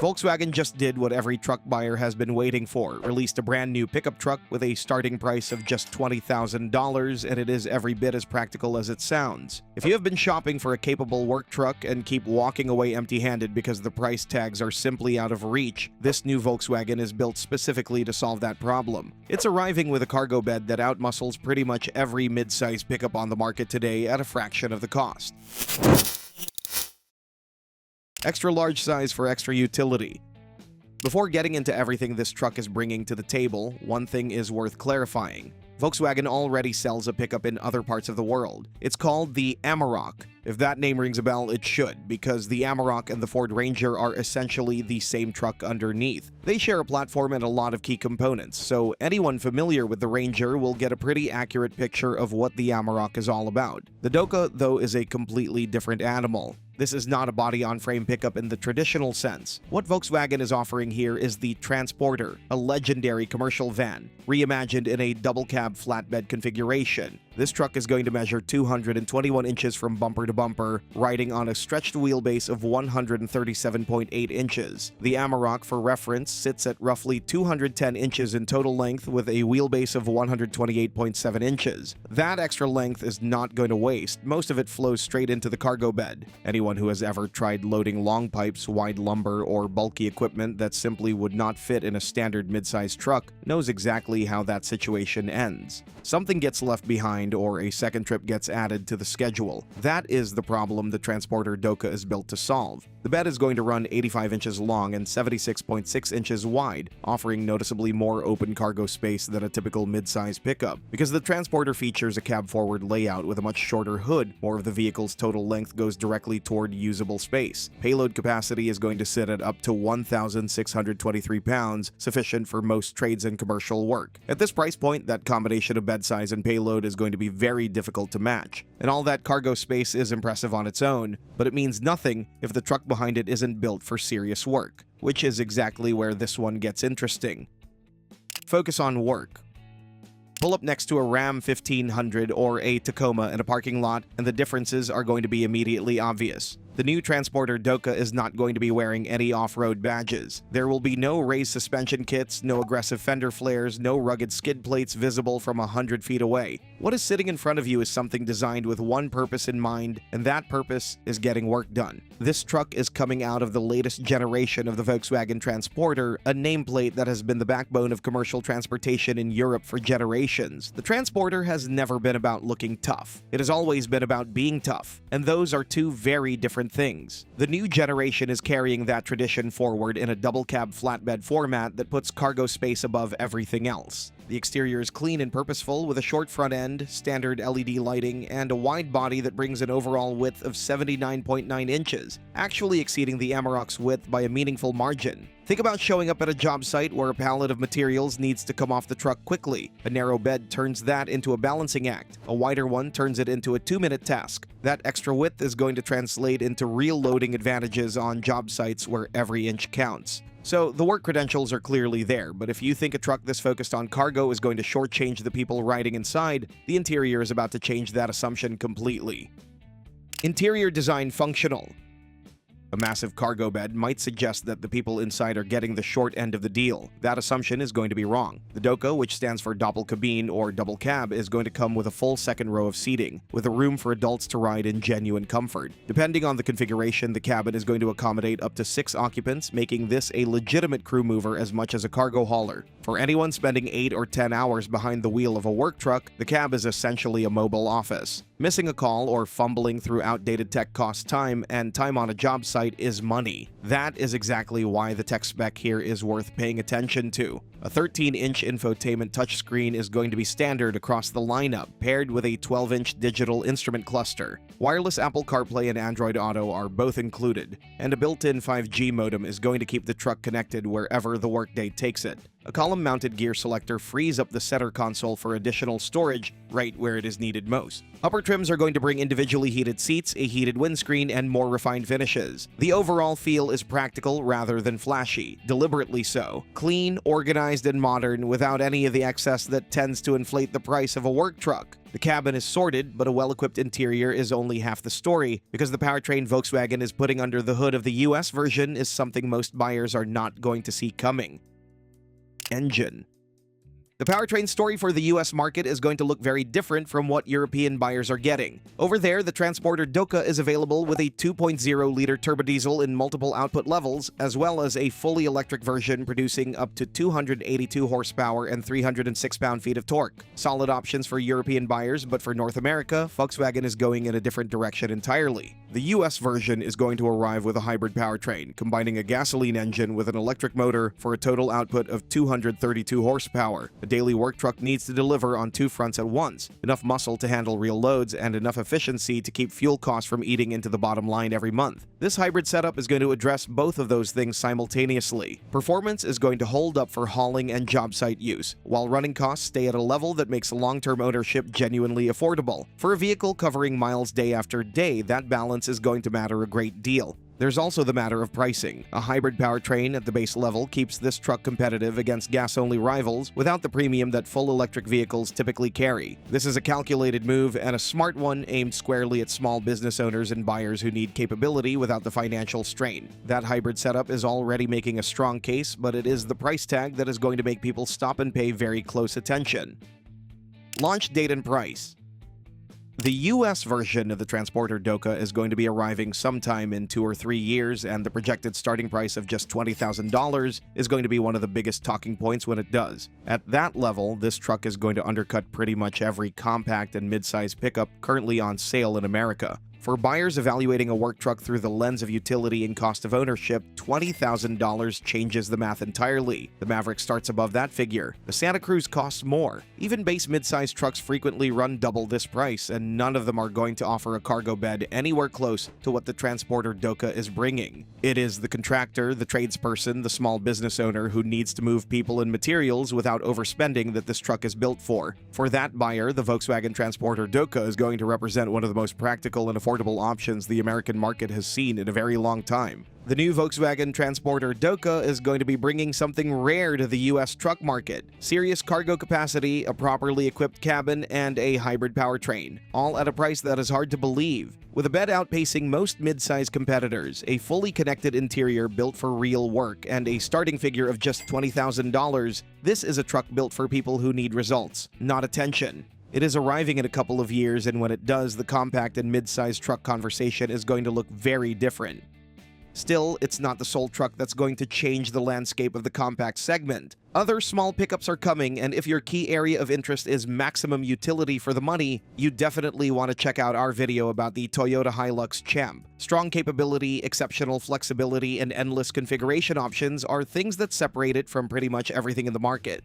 Volkswagen just did what every truck buyer has been waiting for, released a brand new pickup truck with a starting price of just $20,000, and it is every bit as practical as it sounds. If you have been shopping for a capable work truck and keep walking away empty-handed because the price tags are simply out of reach, this new Volkswagen is built specifically to solve that problem. It's arriving with a cargo bed that outmuscles pretty much every mid-size pickup on the market today at a fraction of the cost. Extra large size for extra utility. Before getting into everything this truck is bringing to the table, one thing is worth clarifying. Volkswagen already sells a pickup in other parts of the world. It's called the Amarok. If that name rings a bell, it should, because the Amarok and the Ford Ranger are essentially the same truck underneath. They share a platform and a lot of key components, so anyone familiar with the Ranger will get a pretty accurate picture of what the Amarok is all about. The DoKa, though, is a completely different animal. This is not a body-on-frame pickup in the traditional sense. What Volkswagen is offering here is the Transporter, a legendary commercial van, reimagined in a double-cab flatbed configuration. This truck is going to measure 221 inches from bumper to bumper, riding on a stretched wheelbase of 137.8 inches. The Amarok, for reference, sits at roughly 210 inches in total length with a wheelbase of 128.7 inches. That extra length is not going to waste. Most of it flows straight into the cargo bed. Anyone who has ever tried loading long pipes, wide lumber, or bulky equipment that simply would not fit in a standard mid-size truck knows exactly how that situation ends. Something gets left behind or a second trip gets added to the schedule. That is the problem the Transporter DoKa is built to solve. The bed is going to run 85 inches long and 76.6 inches wide, offering noticeably more open cargo space than a typical mid-size pickup. Because the Transporter features a cab-forward layout with a much shorter hood, more of the vehicle's total length goes directly toward usable space. Payload capacity is going to sit at up to 1,623 pounds, sufficient for most trades and commercial work. At this price point, that combination of bed size and payload is going to be very difficult to match. And all that cargo space is impressive on its own, but it means nothing if the truck behind it isn't built for serious work, which is exactly where this one gets interesting. Focus on work. Pull up next to a Ram 1500 or a Tacoma in a parking lot, and the differences are going to be immediately obvious. The new Transporter DoKa is not going to be wearing any off-road badges. There will be no raised suspension kits, no aggressive fender flares, no rugged skid plates visible from 100 feet away. What is sitting in front of you is something designed with one purpose in mind, and that purpose is getting work done. This truck is coming out of the latest generation of the Volkswagen Transporter, a nameplate that has been the backbone of commercial transportation in Europe for generations. The Transporter has never been about looking tough. It has always been about being tough, and those are two very different things. The new generation is carrying that tradition forward in a double-cab flatbed format that puts cargo space above everything else. The exterior is clean and purposeful with a short front end, standard LED lighting, and a wide body that brings an overall width of 79.9 inches, actually exceeding the Amarok's width by a meaningful margin. Think about showing up at a job site where a pallet of materials needs to come off the truck quickly. A narrow bed turns that into a balancing act. A wider one turns it into a 2-minute task. That extra width is going to translate into real loading advantages on job sites where every inch counts. So the work credentials are clearly there, but if you think a truck this focused on cargo is going to shortchange the people riding inside, the interior is about to change that assumption completely. Interior design functional. A massive cargo bed might suggest that the people inside are getting the short end of the deal. That assumption is going to be wrong. The DoKa, which stands for Doppelkabine or double cab, is going to come with a full second row of seating, with a room for adults to ride in genuine comfort. Depending on the configuration, the cabin is going to accommodate up to 6 occupants, making this a legitimate crew mover as much as a cargo hauler. For anyone spending 8 or 10 hours behind the wheel of a work truck, the cab is essentially a mobile office. Missing a call or fumbling through outdated tech costs time, and time on a job site is money. That is exactly why the tech spec here is worth paying attention to. A 13-inch infotainment touchscreen is going to be standard across the lineup, paired with a 12-inch digital instrument cluster. Wireless Apple CarPlay and Android Auto are both included, and a built-in 5G modem is going to keep the truck connected wherever the workday takes it. A column-mounted gear selector frees up the center console for additional storage right where it is needed most. Upper trims are going to bring individually heated seats, a heated windscreen, and more refined finishes. The overall feel is practical rather than flashy, deliberately so. Clean, organized, organized and modern without any of the excess that tends to inflate the price of a work truck. The cabin is sorted, but a well-equipped interior is only half the story, because the powertrain Volkswagen is putting under the hood of the US version is something most buyers are not going to see coming. Engine. The powertrain story for the US market is going to look very different from what European buyers are getting. Over there, the Transporter DoKa is available with a 2.0-liter turbodiesel in multiple output levels, as well as a fully electric version producing up to 282 horsepower and 306 pound-feet of torque. Solid options for European buyers, but for North America, Volkswagen is going in a different direction entirely. The US version is going to arrive with a hybrid powertrain, combining a gasoline engine with an electric motor for a total output of 232 horsepower. A daily work truck needs to deliver on two fronts at once, enough muscle to handle real loads and enough efficiency to keep fuel costs from eating into the bottom line every month. This hybrid setup is going to address both of those things simultaneously. Performance is going to hold up for hauling and job site use, while running costs stay at a level that makes long-term ownership genuinely affordable. For a vehicle covering miles day after day, that balance is going to matter a great deal. There's also the matter of pricing. A hybrid powertrain at the base level keeps this truck competitive against gas-only rivals without the premium that full electric vehicles typically carry. This is a calculated move and a smart one aimed squarely at small business owners and buyers who need capability without the financial strain. That hybrid setup is already making a strong case, but it is the price tag that is going to make people stop and pay very close attention. Launch date and price. The US version of the Transporter DoKa is going to be arriving sometime in 2 or 3 years, and the projected starting price of just $20,000 is going to be one of the biggest talking points when it does. At that level, this truck is going to undercut pretty much every compact and mid-size pickup currently on sale in America. For buyers evaluating a work truck through the lens of utility and cost of ownership, $20,000 changes the math entirely. The Maverick starts above that figure. The Santa Cruz costs more. Even base mid-size trucks frequently run double this price, and none of them are going to offer a cargo bed anywhere close to what the Transporter DoKa is bringing. It is the contractor, the tradesperson, the small business owner who needs to move people and materials without overspending that this truck is built for. For that buyer, the Volkswagen Transporter DoKa is going to represent one of the most practical and affordable options the American market has seen in a very long time. The new Volkswagen Transporter DoKa is going to be bringing something rare to the US truck market: serious cargo capacity, a properly equipped cabin, and a hybrid powertrain, all at a price that is hard to believe. With a bed outpacing most mid-size competitors, a fully connected interior built for real work, and a starting figure of just $20,000, this is a truck built for people who need results, not attention. It is arriving in a couple of years, and when it does, the compact and mid-size truck conversation is going to look very different. Still, it's not the sole truck that's going to change the landscape of the compact segment. Other small pickups are coming, and if your key area of interest is maximum utility for the money, you definitely want to check out our video about the Toyota Hilux Champ. Strong capability, exceptional flexibility, and endless configuration options are things that separate it from pretty much everything in the market.